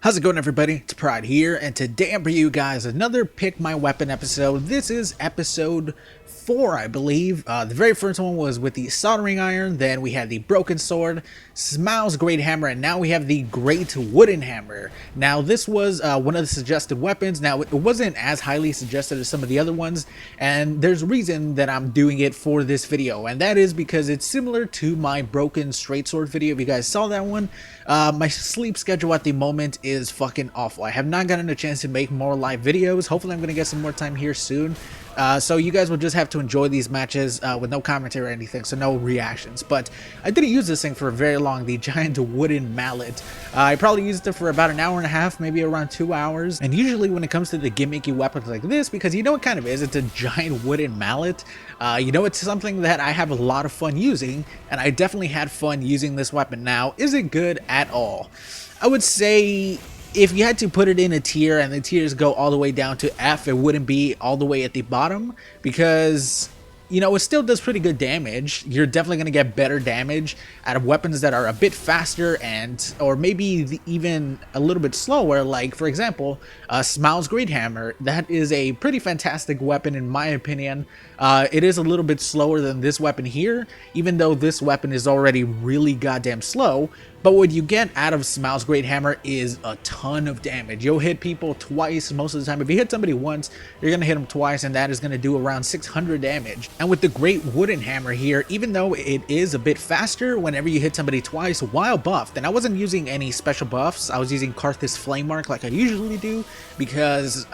How's it going, everybody? It's Pride here, and today I'm bringing you guys another Pick My Weapon episode. This is episode 4, I believe. The very first one was with the soldering iron, then we had the broken sword, Smough's great hammer, and now we have the great wooden hammer. Now, this was one of the suggested weapons. Now, it wasn't as highly suggested as some of the other ones, and there's a reason that I'm doing it for this video, and that is because it's similar to my broken straight sword video. If you guys saw that one, my sleep schedule at the moment is fucking awful. I have not gotten a chance to make more live videos. Hopefully I'm going to get some more time here soon. So you guys will just have to enjoy these matches with no commentary or anything, so no reactions. But I didn't use this thing for very long, the giant wooden mallet. I probably used it for about an hour and a half, maybe around 2 hours. And usually when it comes to the gimmicky weapons like this, because you know it kind of is, it's a giant wooden mallet. You know, it's something that I have a lot of fun using, and I definitely had fun using this weapon. Now, is it good at all? I would say if you had to put it in a tier and the tiers go all the way down to F, it wouldn't be all the way at the bottom because, you know, it still does pretty good damage. You're definitely going to get better damage out of weapons that are a bit faster and, or maybe even a little bit slower. Like, for example, Smough's great hammer. That is a pretty fantastic weapon in my opinion. It is a little bit slower than this weapon here, even though this weapon is already really goddamn slow. But what you get out of Smough's great hammer is a ton of damage. You'll hit people twice most of the time. If you hit somebody once, you're going to hit them twice, and that is going to do around 600 damage. And with the great wooden hammer here, even though it is a bit faster whenever you hit somebody twice while buffed, and I wasn't using any special buffs, I was using Karthus Flame Mark like I usually do, because,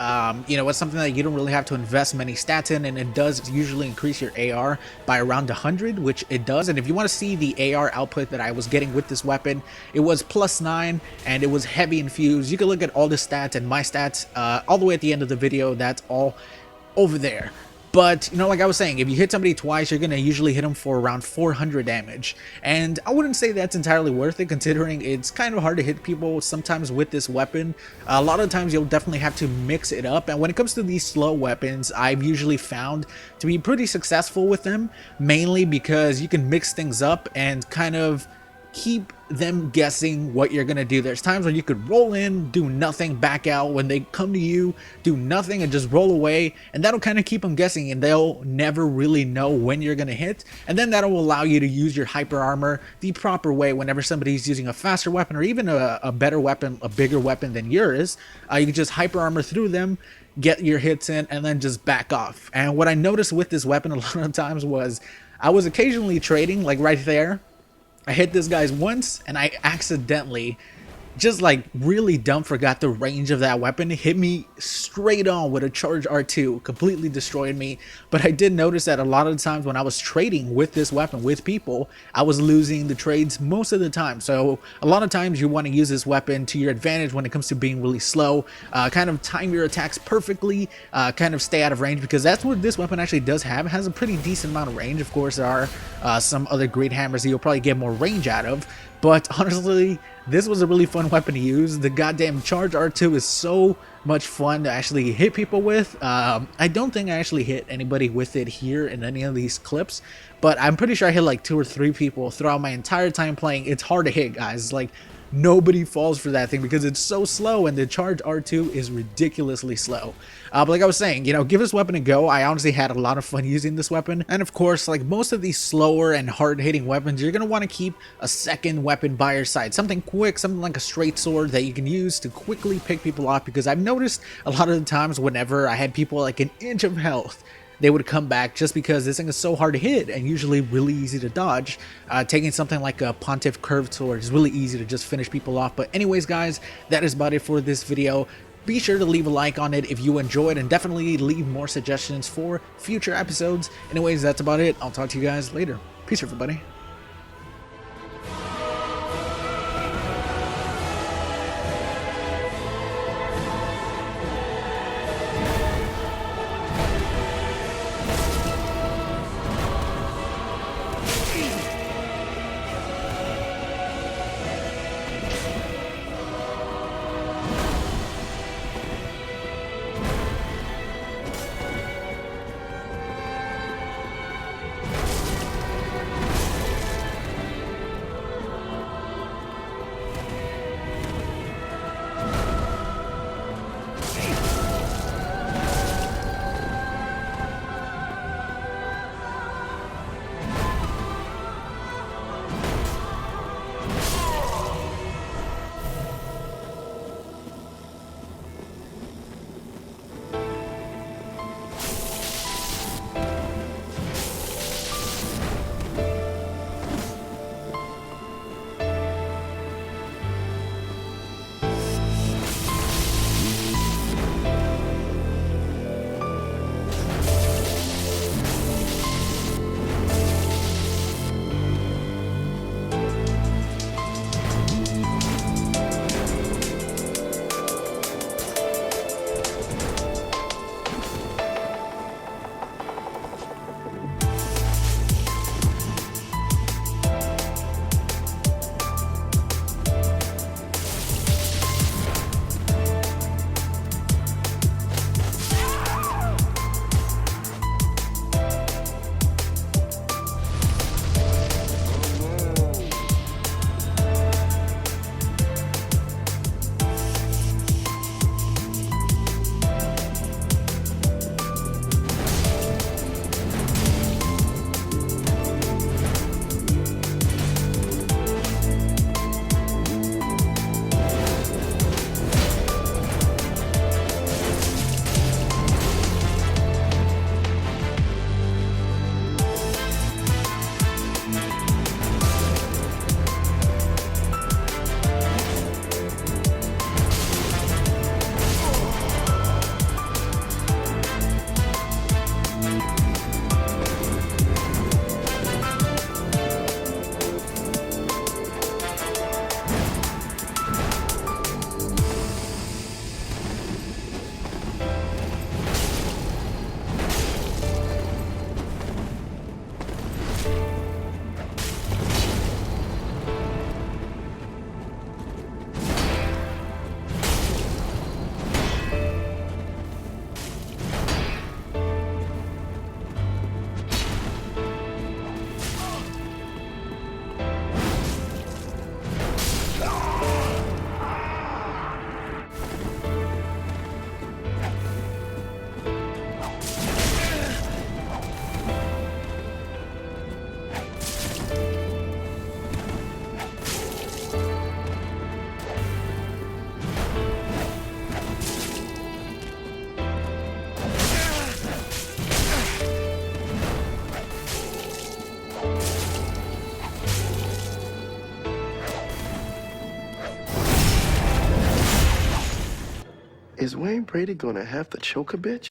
you know, it's something that you don't really have to invest many stats in, and it does usually increase your AR by around 100, which it does. And if you want to see the AR output that I was getting with this weapon, it was +9 and it was heavy infused. You can look at all the stats and my stats all the way at the end of the video. That's all over there. But, you know, like I was saying, if you hit somebody twice, you're going to usually hit them for around 400 damage. And I wouldn't say that's entirely worth it, considering it's kind of hard to hit people sometimes with this weapon. A lot of times you'll definitely have to mix it up. And when it comes to these slow weapons, I've usually found to be pretty successful with them, mainly because you can mix things up and kind of keep them guessing what you're gonna do. There's times when you could roll in, do nothing, back out. When they come to you, do nothing and just roll away, and that'll kind of keep them guessing, and they'll never really know when you're gonna hit. And then that'll allow you to use your hyper armor the proper way whenever somebody's using a faster weapon or even a better weapon, a bigger weapon than yours. You can just hyper armor through them, get your hits in, and then just back off. And what I noticed with this weapon a lot of times was I was occasionally trading, like right there. I hit this guy once and I accidentally, just like really dumb, forgot the range of that weapon. It hit me straight on with a charge R2, completely destroyed me. But I did notice that a lot of the times when I was trading with this weapon with people, I was losing the trades most of the time. So a lot of times you want to use this weapon to your advantage when it comes to being really slow, kind of time your attacks perfectly, kind of stay out of range, because that's what this weapon actually does have. It has a pretty decent amount of range. Of course, there are some other great hammers that you'll probably get more range out of. But honestly, this was a really fun weapon to use. The goddamn charge R2 is so much fun to actually hit people with. I don't think I actually hit anybody with it here in any of these clips, but I'm pretty sure I hit like 2 or 3 people throughout my entire time playing. It's hard to hit, guys. Like, nobody falls for that thing because it's so slow, and the charge R2 is ridiculously slow. But like I was saying, you know, give this weapon a go. I honestly had a lot of fun using this weapon. And of course, like most of these slower and hard-hitting weapons, you're going to want to keep a second weapon by your side. Something quick, something like a straight sword that you can use to quickly pick people off, because I've noticed a lot of the times whenever I had people like an inch of health, they would come back just because this thing is so hard to hit and usually really easy to dodge. Taking something like a Pontiff curved sword is really easy to just finish people off. But anyways, guys, that is about it for this video. Be sure to leave a like on it if you enjoyed, and definitely leave more suggestions for future episodes. Anyways, that's about it. I'll talk to you guys later. Peace, everybody. Is Wayne Brady gonna have to choke a bitch?